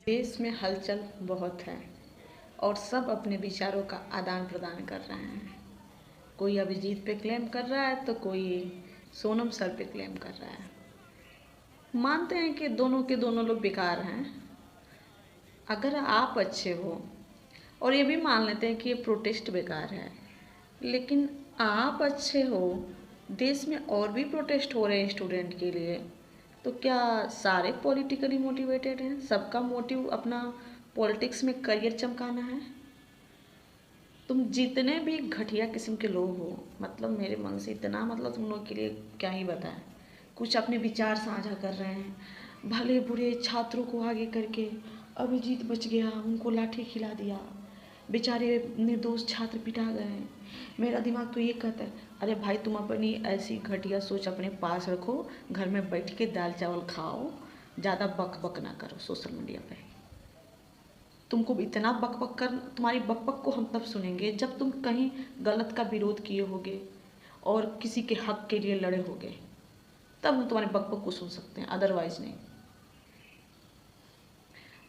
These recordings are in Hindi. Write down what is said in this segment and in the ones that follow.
देश में हलचल बहुत है और सब अपने विचारों का आदान प्रदान कर रहे हैं। कोई अभिजीत पे क्लेम कर रहा है तो कोई सोनम सर पे क्लेम कर रहा है। मानते हैं कि दोनों के दोनों लोग बेकार हैं। अगर आप अच्छे हो और ये भी मान लेते हैं कि ये प्रोटेस्ट बेकार है, लेकिन आप अच्छे हो, देश में और भी प्रोटेस्ट हो रहे हैं स्टूडेंट के लिए, तो क्या सारे पॉलिटिकली मोटिवेटेड हैं? सबका मोटिव अपना पॉलिटिक्स में करियर चमकाना है? तुम जितने भी घटिया किस्म के लोग हो, मतलब मेरे मन से इतना, मतलब तुम लोग के लिए क्या ही बताएं। कुछ अपने विचार साझा कर रहे हैं, भले बुरे छात्रों को आगे करके अभिजीत बच गया, उनको लाठी खिला दिया, बेचारे निर्दोष छात्र पिटा गए। मेरा दिमाग तो ये कहता है, अरे भाई तुम अपनी ऐसी घटिया सोच अपने पास रखो, घर में बैठ के दाल चावल खाओ, ज़्यादा बक बक ना करो सोशल मीडिया पे। तुमको इतना बक बक कर, तुम्हारी बक बक को हम तब सुनेंगे जब तुम कहीं गलत का विरोध किए होगे और किसी के हक के लिए लड़े होगे, तब हम तुम्हारे बक बक को सुन सकते हैं, अदरवाइज नहीं।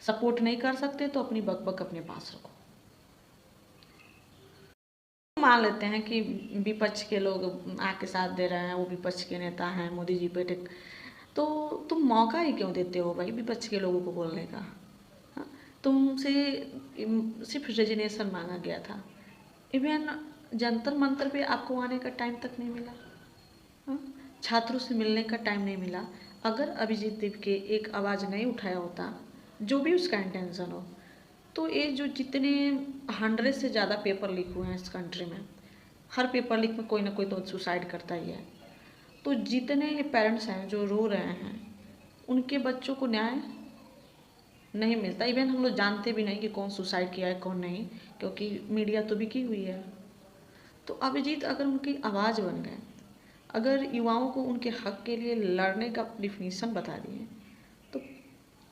सपोर्ट नहीं कर सकते तो अपनी बक बक अपने पास रखो। मान लेते हैं कि विपक्ष के लोग आके साथ दे रहे हैं, वो विपक्ष के नेता हैं, मोदी जी पे तो तुम मौका ही क्यों देते हो भाई विपक्ष के लोगों को बोलने का? हाँ? तुमसे सिर्फ रेजिग्नेशन मांगा गया था, इवन जंतर मंतर पे आपको आने का टाइम तक नहीं मिला। हाँ? छात्रों से मिलने का टाइम नहीं मिला। अगर अभिजीत देव के एक आवाज़ नहीं उठाया होता, जो भी उसका इंटेंशन हो, तो ये जो जितने 100 से ज़्यादा पेपर लीक हुए हैं इस कंट्री में, हर पेपर लीक में कोई ना कोई तो सुसाइड करता ही है। तो जितने पेरेंट्स हैं जो रो रहे हैं, उनके बच्चों को न्याय नहीं मिलता। इवन हम लोग जानते भी नहीं कि कौन सुसाइड किया है कौन नहीं, क्योंकि मीडिया तो बिकी हुई है। तो अभिजीत अगर उनकी आवाज़ बन गए, अगर युवाओं को उनके हक के लिए लड़ने का डिफिनीशन बता दिए, तो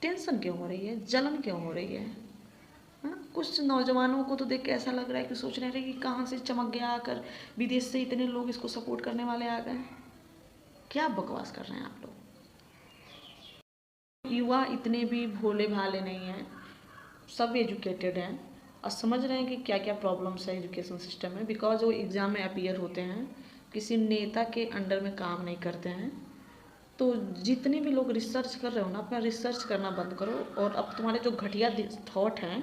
टेंशन क्यों हो रही है, जलन क्यों हो रही है? हाँ, कुछ नौजवानों को तो देख के ऐसा लग रहा है कि सोच रहे हैं कि कहाँ से चमक गया आकर, विदेश से इतने लोग इसको सपोर्ट करने वाले आ गए। क्या बकवास कर रहे हैं आप लोग? युवा इतने भी भोले भाले नहीं हैं, सब एजुकेटेड हैं और समझ रहे हैं कि क्या क्या प्रॉब्लम्स है एजुकेशन सिस्टम में। बिकॉज वो एग्ज़ाम में अपीयर होते हैं, किसी नेता के अंडर में काम नहीं करते हैं। तो जितने भी लोग रिसर्च कर रहे हो ना, अपना रिसर्च करना बंद करो और अब तुम्हारे जो घटिया थॉट हैं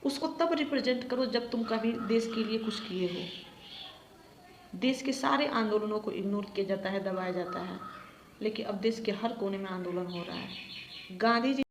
उसको तब रिप्रेजेंट करो जब तुम कभी देश के लिए कुछ किए हो। देश के सारे आंदोलनों को इग्नोर किया जाता है, दबाया जाता है, लेकिन अब देश के हर कोने में आंदोलन हो रहा है। गांधी जी